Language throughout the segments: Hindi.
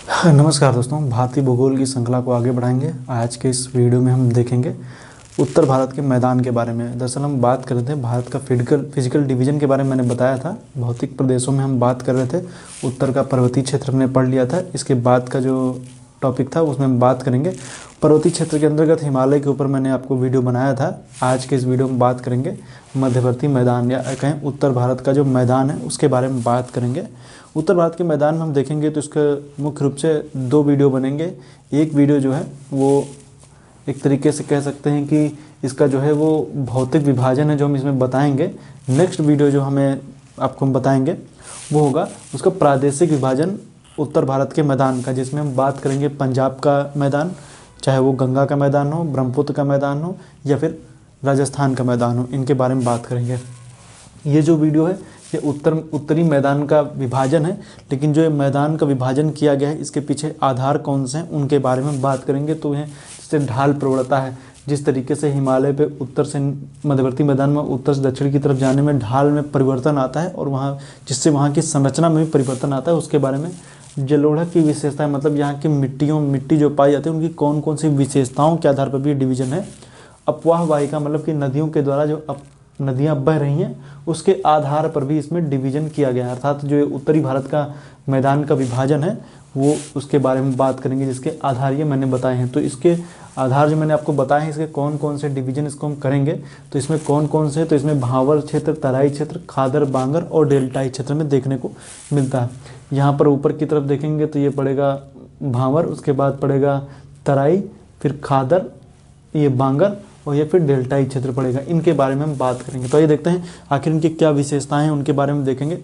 नमस्कार दोस्तों, भारतीय भूगोल की श्रृंखला को आगे बढ़ाएंगे। आज के इस वीडियो में हम देखेंगे उत्तर भारत के मैदान के बारे में। दरअसल हम बात कर रहे थे भारत का फिजिकल डिवीजन के बारे में। मैंने बताया था भौतिक प्रदेशों में हम बात कर रहे थे। उत्तर का पर्वतीय क्षेत्र हमने पढ़ लिया था। इसके बाद का जो टॉपिक था उसमें हम बात करेंगे पर्वतीय क्षेत्र के अंतर्गत हिमालय के ऊपर मैंने आपको वीडियो बनाया था। आज के इस वीडियो में बात करेंगे मध्यवर्ती मैदान या कहें उत्तर भारत का जो मैदान है उसके बारे में बात करेंगे। उत्तर भारत के मैदान में हम देखेंगे तो इसका मुख्य रूप से दो वीडियो बनेंगे। एक वीडियो जो है वो एक तरीके से कह सकते हैं कि इसका जो है वो भौतिक विभाजन है जो हम इसमें बताएंगे। नेक्स्ट वीडियो जो हमें आपको हम बताएंगे वो होगा उसका प्रादेशिक विभाजन उत्तर भारत के मैदान का, जिसमें हम बात करेंगे पंजाब का मैदान, चाहे वो गंगा का मैदान हो, ब्रह्मपुत्र का मैदान हो या फिर राजस्थान का मैदान हो, इनके बारे में बात करेंगे। ये जो वीडियो है ये उत्तरी मैदान का विभाजन है, लेकिन जो ये मैदान का विभाजन किया गया है इसके पीछे आधार कौन से हैं उनके बारे में बात करेंगे। तो यह जैसे ढाल प्रवणता है, जिस तरीके से हिमालय पे उत्तर से मध्यवर्ती मैदान में उत्तर से दक्षिण की तरफ जाने में ढाल में परिवर्तन आता है और वहाँ जिससे वहाँ की संरचना में भी परिवर्तन आता है, उसके बारे में। जलोढ़ की विशेषताएं, मतलब यहाँ की मिट्टी जो पाई जाती है उनकी कौन कौन सी विशेषताओं के आधार पर भी डिवीजन है। अपवाह वाहिका, मतलब कि नदियों के द्वारा जो नदियाँ बह रही हैं उसके आधार पर भी इसमें डिवीजन किया गया है। अर्थात जो उत्तरी भारत का मैदान का विभाजन है वो उसके बारे में बात करेंगे, जिसके आधार ये मैंने बताए हैं। तो इसके आधार जो मैंने आपको बताए हैं इसके कौन कौन से डिवीजन इसको हम करेंगे, तो इसमें कौन कौन से, तो इसमें भावर क्षेत्र, तराई क्षेत्र, खादर, बांगर और डेल्टाई क्षेत्र में देखने को मिलता है। यहाँ पर ऊपर की तरफ देखेंगे तो ये पड़ेगा भावर, उसके बाद पड़ेगा तराई, फिर खादर, ये बांगर और ये फिर डेल्टाई क्षेत्र पड़ेगा। इनके बारे में हम बात करेंगे। तो ये देखते हैं आखिर इनकी क्या विशेषताएं हैं, उनके बारे में देखेंगे।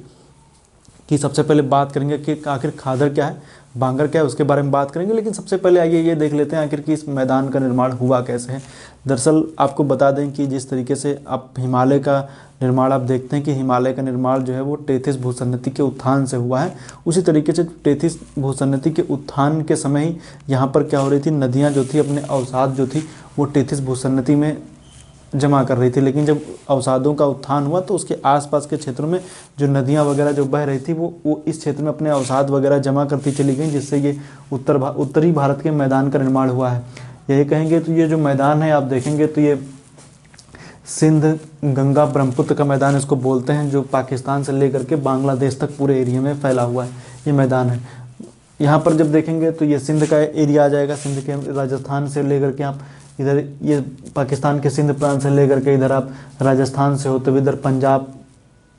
कि सबसे पहले बात करेंगे कि आखिर खादर क्या है, बांगर क्या है, उसके बारे में बात करेंगे। लेकिन सबसे पहले आइए ये देख लेते हैं आखिर कि इस मैदान का निर्माण हुआ कैसे है। दरअसल आपको बता दें कि जिस तरीके से आप हिमालय का निर्माण आप देखते हैं कि हिमालय का निर्माण जो है वो टेथिस भूसन्नति के उत्थान से हुआ है। उसी तरीके से टेथिस भूसन्नति के उत्थान के समय ही यहाँ पर क्या हो रही थी, नदियाँ जो थी अपने अवसाद जो थी वो टेथिस भूसन्नति में जमा कर रही थी। लेकिन जब अवसादों का उत्थान हुआ तो उसके आसपास के क्षेत्रों में जो नदियां वगैरह जो बह रही थी वो इस क्षेत्र में अपने अवसाद वगैरह जमा करती चली गई, जिससे ये उत्तरी भारत के मैदान का निर्माण हुआ है। यही कहेंगे तो ये जो मैदान है आप देखेंगे तो ये सिंध, गंगा, ब्रह्मपुत्र का मैदान इसको बोलते हैं, जो पाकिस्तान से लेकर के बांग्लादेश तक पूरे एरिया में फैला हुआ है ये मैदान है। यहाँ पर जब देखेंगे तो ये सिंध का एरिया आ जाएगा। सिंध के राजस्थान से लेकर के आप इधर ये पाकिस्तान के सिंध प्रांत से लेकर के इधर आप राजस्थान से होते हुए इधर पंजाब,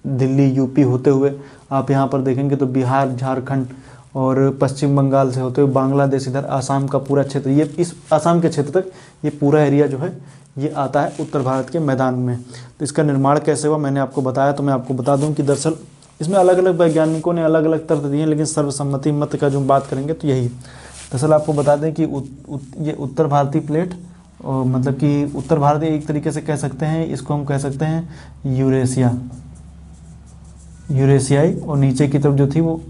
दिल्ली, यूपी होते हुए आप यहाँ पर देखेंगे तो बिहार, झारखंड और पश्चिम बंगाल से होते हुए बांग्लादेश, इधर आसाम का पूरा क्षेत्र, ये इस आसाम के क्षेत्र तक ये पूरा एरिया जो है ये आता है उत्तर भारत के मैदान में। तो इसका निर्माण कैसे हुआ मैंने आपको बताया। तो मैं आपको बता दूँ कि दरअसल इसमें अलग अलग वैज्ञानिकों ने अलग अलग तर्क दिए हैं, लेकिन सर्वसम्मति मत का जो बात करेंगे तो यही। दरअसल आपको बता दें कि ये उत्तर भारतीय प्लेट, और मतलब कि उत्तर भारत एक तरीके से कह सकते हैं, इसको हम कह सकते हैं यूरेशियाई, और नीचे की तरफ जो थी वो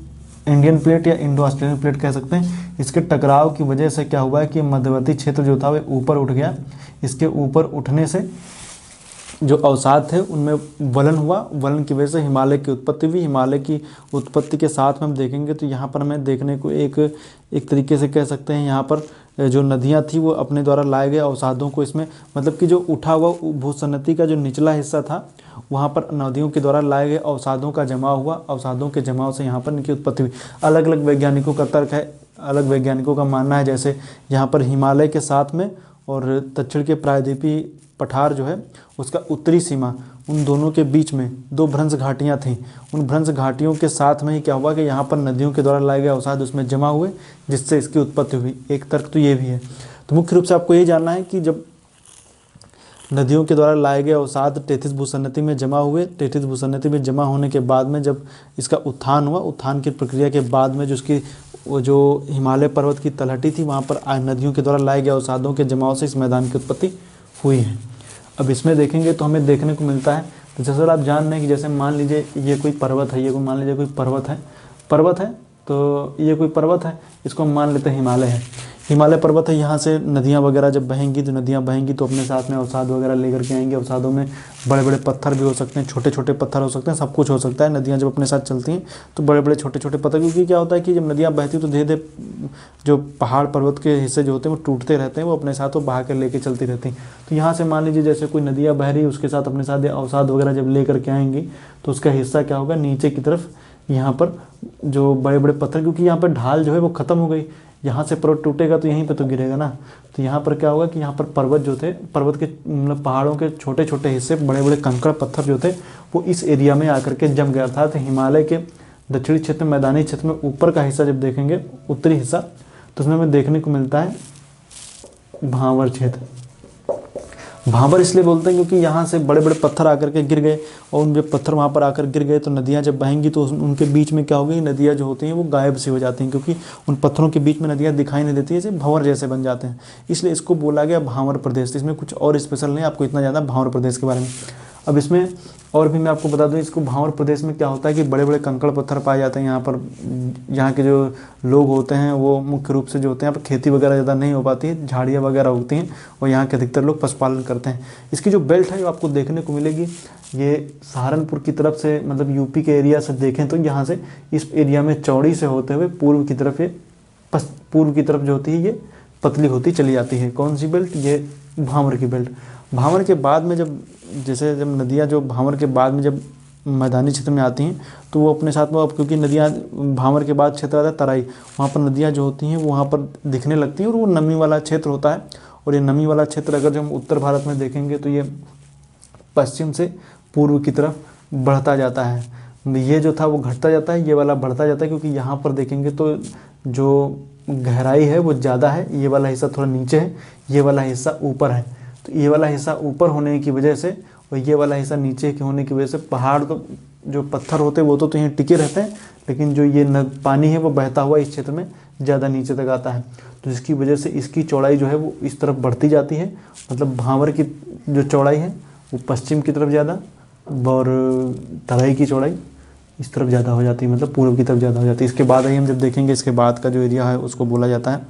इंडियन प्लेट या इंडो ऑस्ट्रेलियन प्लेट कह सकते हैं। इसके टकराव की वजह से क्या हुआ है कि मध्यवर्ती क्षेत्र जो था वो ऊपर उठ गया। इसके ऊपर उठने से जो अवसाद थे उनमें वलन हुआ, वलन की वजह से हिमालय की उत्पत्ति हुई। हिमालय की उत्पत्ति के साथ में हम देखेंगे तो यहाँ पर हमें देखने को एक तरीके से कह सकते हैं यहाँ पर जो नदियाँ थी वो अपने द्वारा लाए गए अवसादों को इसमें, मतलब कि जो उठा हुआ भूसन्नति का जो निचला हिस्सा था वहाँ पर नदियों के द्वारा लाए गए अवसादों का जमा हुआ। अवसादों के जमाव से यहाँ पर इनकी उत्पत्ति हुई। अलग अलग वैज्ञानिकों का तर्क है, अलग वैज्ञानिकों का मानना है, जैसे यहाँ पर हिमालय के साथ में और दक्षिण के प्रायद्वीपीय पठार जो है उसका उत्तरी सीमा, उन दोनों के बीच में दो भ्रंश घाटियाँ थीं। उन भ्रंश घाटियों के साथ में ही क्या हुआ कि यहाँ पर नदियों के द्वारा लाए गए अवसाद उसमें जमा हुए, जिससे इसकी उत्पत्ति हुई। एक तर्क तो ये भी है। तो मुख्य रूप से आपको ये जानना है कि जब नदियों के द्वारा लाए गए अवसाद टेथिस भूसन्नति में जमा हुए, टेथिस भूसन्नति में जमा होने के बाद में जब इसका उत्थान हुआ, उत्थान की प्रक्रिया के बाद में जो उसकी वो जो हिमालय पर्वत की तलहटी थी वहाँ पर नदियों के द्वारा लाए गए अवसादों के जमाव से इस मैदान की उत्पत्ति हुई है। अब इसमें देखेंगे तो हमें देखने को मिलता है, तो जैसे आप जान रहे हैं कि जैसे मान लीजिए ये कोई पर्वत है, ये कोई मान लीजिए कोई पर्वत है, तो ये कोई पर्वत है, इसको हम मान लेते हैं हिमालय है। हिमालय पर्वत है, यहाँ से नदियाँ वगैरह जब बहेंगी तो नदियाँ बहेंगी तो अपने साथ में अवसाद वगैरह लेकर के आएंगे। अवसादों में बड़े बड़े पत्थर भी हो सकते हैं, छोटे छोटे पत्थर हो सकते हैं, सब कुछ हो सकता है। नदियाँ जब अपने साथ चलती हैं तो बड़े बड़े छोटे छोटे पत्थर, क्योंकि क्या होता है कि जब नदियाँ बहती हैं तो धीरे धीरे जो पहाड़ पर्वत के हिस्से जो होते हैं वो टूटते रहते हैं, वो अपने साथ वो बहा कर लेके चलती रहती हैं। तो यहाँ से मान लीजिए जैसे कोई नदियाँ बह रही है, उसके साथ अपने साथ अवसाद वगैरह जब लेकर के आएंगी तो उसका हिस्सा क्या होगा, नीचे की तरफ यहाँ पर जो बड़े बड़े पत्थर, क्योंकि यहाँ पर ढाल जो है वो ख़त्म हो गई, यहाँ से पर्वत टूटेगा तो यहीं पे तो गिरेगा ना। तो यहाँ पर क्या होगा कि यहाँ पर पर्वत जो थे, पर्वत के मतलब पहाड़ों के छोटे छोटे हिस्से, बड़े बड़े कंकड़ पत्थर जो थे वो इस एरिया में आकर के जम गया। अर्थात हिमालय के दक्षिणी क्षेत्र में, मैदानी क्षेत्र में ऊपर का हिस्सा जब देखेंगे, उत्तरी हिस्सा, तो उसमें हमें देखने को मिलता है भांवर क्षेत्र। भांवर इसलिए बोलते हैं क्योंकि यहाँ से बड़े बड़े पत्थर आकर के गिर गए, और उन जब पत्थर वहाँ पर आकर गिर गए तो नदियाँ जब बहेंगी तो उनके बीच में क्या होगी, नदियाँ जो होती हैं वो गायब सी हो जाती हैं, क्योंकि उन पत्थरों के बीच में नदियाँ दिखाई नहीं देती है, जैसे भंवर जैसे बन जाते हैं, इसलिए इसको बोला गया भांवर प्रदेश। इसमें कुछ और स्पेशल नहीं, आपको इतना ज़्यादा भांवर प्रदेश के बारे में। अब इसमें और भी मैं आपको बता दूं, इसको भांवर प्रदेश में क्या होता है कि बड़े बड़े कंकड़ पत्थर पाए जाते हैं यहाँ पर। यहाँ के जो लोग होते हैं वो मुख्य रूप से जो होते हैं, यहाँ पर खेती वगैरह ज़्यादा नहीं हो पाती है, झाड़ियाँ वगैरह उगती हैं, और यहाँ के अधिकतर लोग पशुपालन करते हैं। इसकी जो बेल्ट है वो आपको देखने को मिलेगी, ये सहारनपुर की तरफ से, मतलब यूपी के एरिया से देखें तो यहाँ से इस एरिया में चौड़ी से होते हुए पूर्व की तरफ, ये पूर्व की तरफ जो होती है ये पतली होती चली जाती है। कौन सी बेल्ट, ये भांवर की बेल्ट। भांवर के बाद में जब नदियाँ जो भांवर के बाद में जब मैदानी क्षेत्र में आती हैं तो वो अपने साथ में, अब क्योंकि नदियाँ भांवर के बाद क्षेत्र आता है तराई, वहाँ पर नदियाँ जो होती हैं वो वहाँ पर दिखने लगती हैं, और वो नमी वाला क्षेत्र होता है। और ये नमी वाला क्षेत्र अगर जो हम उत्तर भारत में देखेंगे तो ये पश्चिम से पूर्व की तरफ बढ़ता जाता है। ये जो था वो घटता जाता है, ये वाला बढ़ता जाता है, क्योंकि यहाँ पर देखेंगे तो जो गहराई है वो ज़्यादा है, ये वाला हिस्सा थोड़ा नीचे है, ये वाला हिस्सा ऊपर है। तो ये वाला हिस्सा ऊपर होने की वजह से और ये वाला हिस्सा नीचे के होने की वजह से पहाड़ तो जो पत्थर होते हैं वो तो यहाँ टिके रहते हैं, लेकिन जो ये पानी है वो बहता हुआ इस क्षेत्र में ज़्यादा नीचे तक आता है। तो इसकी वजह से इसकी चौड़ाई जो है वो इस तरफ बढ़ती जाती है, मतलब भांवर की जो चौड़ाई है वो पश्चिम की तरफ ज़्यादा, और तराई की चौड़ाई इस तरफ ज़्यादा हो जाती है, मतलब पूर्व की तरफ ज़्यादा हो जाती है। इसके बाद ही हम जब देखेंगे, इसके बाद का जो एरिया है उसको बोला जाता है,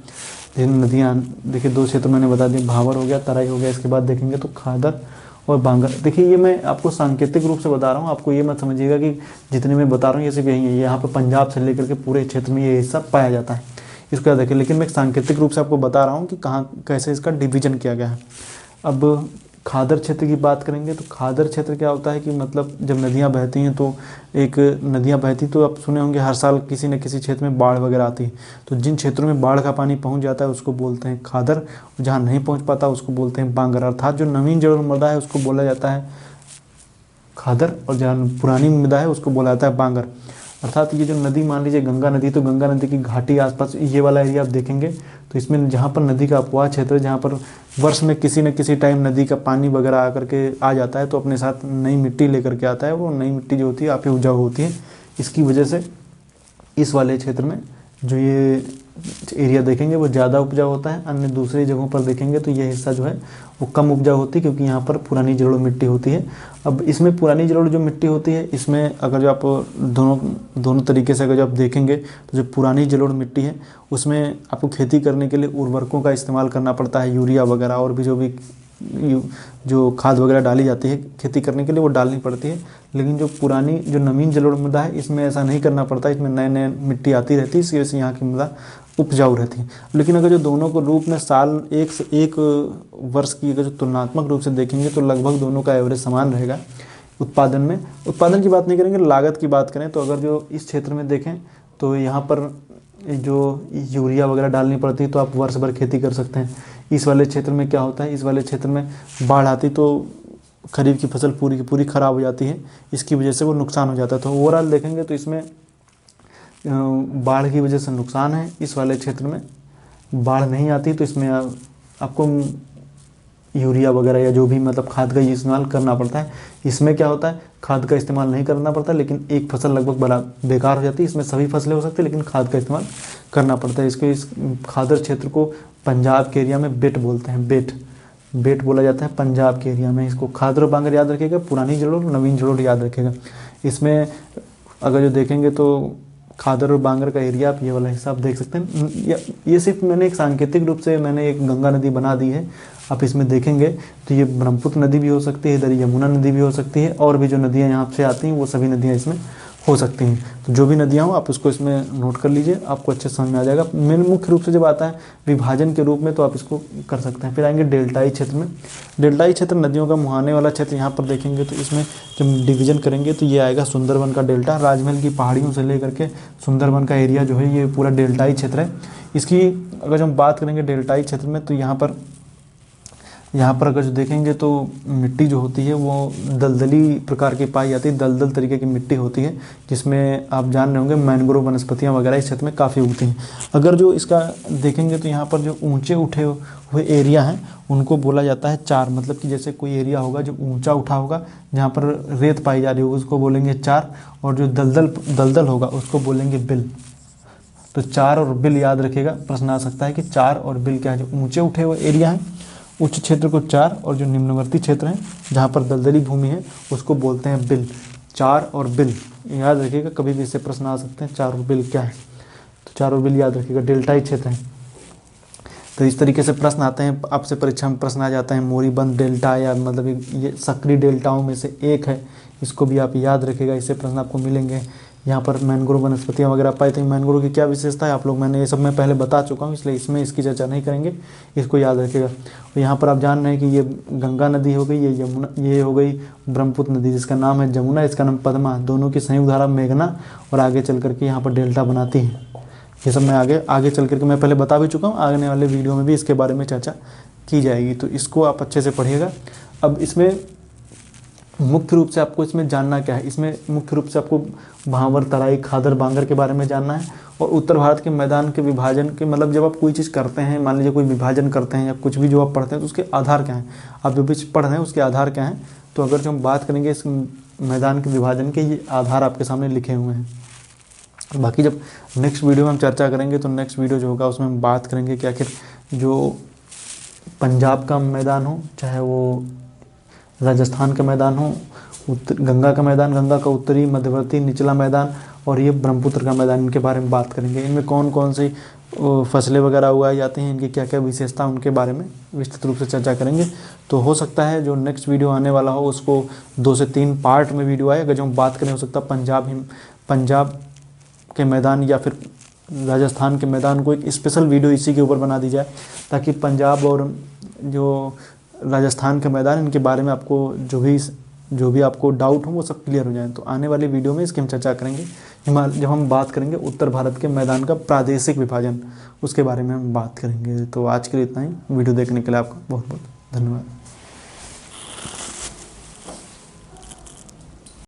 जिन नदियाँ देखिए दो क्षेत्र मैंने बता दिए, भांवर हो गया, तराई हो गया। इसके बाद देखेंगे तो खादर और बांगर। देखिए ये मैं आपको सांकेतिक रूप से बता रहा हूँ, आपको ये मत समझिएगा कि जितने मैं बता रहा हूँ ये सिर्फ यही है, यहाँ पर पंजाब से लेकर के पूरे क्षेत्र में ये हिस्सा पाया जाता है, इसको याद रखिए। लेकिन मैं सांकेतिक रूप से आपको बता रहा हूँ कि कहाँ कैसे इसका डिवीजन किया गया है। अब खादर क्षेत्र की बात करेंगे तो खादर क्षेत्र क्या होता है कि मतलब जब नदियाँ बहती हैं तो नदियाँ बहती तो आप सुने होंगे हर साल किसी न किसी क्षेत्र में बाढ़ वगैरह आती है। तो जिन क्षेत्रों में बाढ़ का पानी पहुंच जाता है उसको बोलते हैं खादर, जहाँ नहीं पहुंच पाता उसको बोलते हैं बांगर। अर्थात जो नवीन जलोढ़ मृदा है उसको बोला जाता है खादर, और जहाँ पुरानी मृदा है उसको बोला जाता है बांगर। अर्थात ये जो नदी, मान लीजिए गंगा नदी, तो गंगा नदी की घाटी आसपास ये वाला एरिया आप देखेंगे तो इसमें जहाँ पर नदी का अपवाह क्षेत्र है, जहाँ पर वर्ष में किसी न किसी टाइम नदी का पानी वगैरह आकर के आ जाता है तो अपने साथ नई मिट्टी लेकर के आता है, वो नई मिट्टी जो होती है काफ़ी उपजाऊ होती है। इसकी वजह से इस वाले क्षेत्र में जो ये एरिया देखेंगे वो ज़्यादा उपजाऊ होता है। अन्य दूसरी जगहों पर देखेंगे तो ये हिस्सा जो है वो कम उपजाऊ होती है, क्योंकि यहाँ पर पुरानी जलोढ़ मिट्टी होती है। अब इसमें पुरानी जलोढ़ जो मिट्टी होती है, इसमें अगर जो आप दोनों तरीके से अगर जो आप देखेंगे तो जो पुरानी जलोढ़ मिट्टी है उसमें आपको खेती करने के लिए उर्वरकों का इस्तेमाल करना पड़ता है, यूरिया वगैरह और भी जो खाद वगैरह डाली जाती है खेती करने के लिए वो डालनी पड़ती है। लेकिन जो पुरानी जो नवीन जलोढ़ मृदा है इसमें ऐसा नहीं करना पड़ता, इसमें नए नए मिट्टी आती रहती है, इसकी वजह से यहाँ की मृदा उपजाऊ रहती है। लेकिन अगर जो दोनों को रूप में साल एक वर्ष की अगर जो तुलनात्मक रूप से देखेंगे तो लगभग दोनों का एवरेज समान रहेगा उत्पादन में। उत्पादन की बात नहीं करेंगे, लागत की बात करें तो अगर जो इस क्षेत्र में देखें तो यहाँ पर जो यूरिया वगैरह डालनी पड़ती है तो आप वर्ष भर खेती कर सकते हैं। इस वाले क्षेत्र में क्या होता है, इस वाले क्षेत्र में बाढ़ आती तो खरीफ की फसल पूरी की पूरी ख़राब हो जाती है, इसकी वजह से वो नुकसान हो जाता है। तो ओवरऑल देखेंगे तो इसमें बाढ़ की वजह से नुकसान है। इस वाले क्षेत्र में बाढ़ नहीं आती तो इसमें आपको यूरिया वगैरह या जो भी मतलब खाद का इस्तेमाल करना पड़ता है। इसमें क्या होता है, खाद का इस्तेमाल नहीं करना पड़ता, लेकिन एक फसल लगभग बड़ा बेकार हो जाती है। इसमें सभी फसलें हो सकती है लेकिन खाद का इस्तेमाल करना पड़ता है। इस खादर क्षेत्र को पंजाब के एरिया में बेट बोलते हैं, बेट बोला जाता है पंजाब के एरिया में। इसको खादर बांगर याद रखिएगा, पुरानी जलोढ़ नवीन जलोढ़ याद रखिएगा। इसमें अगर जो देखेंगे तो खादर और बांगर का एरिया आप ये वाला हिसाब देख सकते हैं। ये सिर्फ मैंने एक सांकेतिक रूप से मैंने एक गंगा नदी बना दी है। आप इसमें देखेंगे तो ये ब्रह्मपुत्र नदी भी हो सकती है, इधर यमुना नदी भी हो सकती है, और भी जो नदियाँ यहाँ से आती हैं वो सभी नदियाँ इसमें हो सकती हैं। तो जो भी नदियाँ हो आप उसको इसमें नोट कर लीजिए, आपको अच्छे समझ में आ जाएगा। मेन मुख्य रूप से जब आता है विभाजन के रूप में तो आप इसको कर सकते हैं। फिर आएंगे डेल्टाई क्षेत्र में। डेल्टाई क्षेत्र नदियों का मुहाने वाला क्षेत्र, यहाँ पर देखेंगे तो इसमें जब डिवीजन करेंगे तो ये आएगा सुंदरवन का डेल्टा। राजमहल की पहाड़ियों से लेकर के सुंदरवन का एरिया जो है ये पूरा डेल्टाई क्षेत्र है। इसकी अगर जो हम बात करेंगे डेल्टाई क्षेत्र में तो यहाँ पर अगर जो देखेंगे तो मिट्टी जो होती है वो दलदली प्रकार की पाई जाती है, दलदल तरीके की मिट्टी होती है, जिसमें आप जान रहे होंगे मैंग्रोव वनस्पतियाँ वगैरह इस क्षेत्र में काफ़ी उगती हैं। अगर जो इसका देखेंगे तो यहाँ पर जो ऊंचे उठे हुए एरिया हैं उनको बोला जाता है चार। मतलब कि जैसे कोई एरिया होगा जो ऊंचा उठा होगा, जहाँ पर रेत पाई जा रही होगी, उसको बोलेंगे चार, और जो दलदल होगा उसको बोलेंगे बिल। तो चार और बिल याद रखिएगा, प्रश्न आ सकता है कि चार और बिल क्या है। जो ऊंचे उठे हुए एरिया हैं उच्च क्षेत्र को चार, और जो निम्नवर्ती क्षेत्र हैं जहाँ पर दलदली भूमि है उसको बोलते हैं बिल। चार और बिल याद रखिएगा, कभी भी इससे प्रश्न आ सकते हैं चार और बिल क्या है। तो चार और बिल याद रखिएगा, डेल्टाई क्षेत्र है। तो इस तरीके से प्रश्न आते हैं आपसे परीक्षा में, प्रश्न आ जाता है मोरीबंद डेल्टा, या मतलब ये सक्रिय डेल्टाओं में से एक है, इसको भी आप याद रखिएगा, इससे प्रश्न आपको मिलेंगे। यहाँ पर मैंग्रोव वनस्पतियाँ वगैरह पाई थी, मैंग्रोव की क्या विशेषता है आप लोग, मैंने ये सब मैं पहले बता चुका हूँ, इसलिए इसमें इसकी चर्चा नहीं करेंगे, इसको याद रखिएगा। और यहाँ पर आप जान रहे हैं कि ये गंगा नदी हो गई, ये यमुना, ये हो गई ब्रह्मपुत्र नदी जिसका नाम है जमुना, इसका नाम पद्मा, दोनों की संयुक्त धारा मेघना, और आगे चल करके यहाँ पर डेल्टा बनाती है। ये सब मैं आगे चल करके मैं पहले बता भी चुका हूँ, आने वाले वीडियो में भी इसके बारे में चर्चा की जाएगी, तो इसको आप अच्छे से पढ़िएगा। अब इसमें मुख्य रूप से आपको इसमें जानना क्या है, इसमें मुख्य रूप से आपको भांवर, तराई, खादर, बांगर के बारे में जानना है, और उत्तर भारत के मैदान के विभाजन के, मतलब जब आप कोई चीज़ करते हैं, मान लीजिए कोई विभाजन करते हैं या कुछ भी जो आप पढ़ते हैं तो उसके आधार क्या हैं, आप जो भी पढ़ रहे हैं उसके आधार क्या हैं। तो अगर जो हम बात करेंगे इस मैदान के विभाजन के, ये आधार आपके सामने लिखे हुए हैं। बाकी जब नेक्स्ट वीडियो में हम चर्चा करेंगे तो नेक्स्ट वीडियो जो होगा उसमें हम बात करेंगे कि आखिर जो पंजाब का मैदान हो, चाहे वो राजस्थान का मैदान हो, गंगा का मैदान, गंगा का उत्तरी, मध्यवर्ती, निचला मैदान, और ये ब्रह्मपुत्र का मैदान, इनके बारे में बात करेंगे। इनमें कौन कौन सी फसलें वगैरह उगाई जाती हैं, इनकी क्या क्या विशेषता, उनके बारे में विस्तृत रूप से चर्चा करेंगे। तो हो सकता है जो नेक्स्ट वीडियो आने वाला हो उसको 2 से 3 पार्ट में वीडियो आए। अगर जो हम बात करें, हो सकता है पंजाब के मैदान या फिर राजस्थान के मैदान को एक स्पेशल वीडियो इसी के ऊपर बना दी जाए, ताकि पंजाब और जो राजस्थान के मैदान, इनके बारे में आपको जो भी आपको डाउट हो वो सब क्लियर हो जाए। तो आने वाली वीडियो में इसकी हम चर्चा करेंगे। जब हम बात करेंगे उत्तर भारत के मैदान का प्रादेशिक विभाजन, उसके बारे में हम बात करेंगे। तो आज के लिए इतना ही। वीडियो देखने के लिए आपका बहुत बहुत धन्यवाद।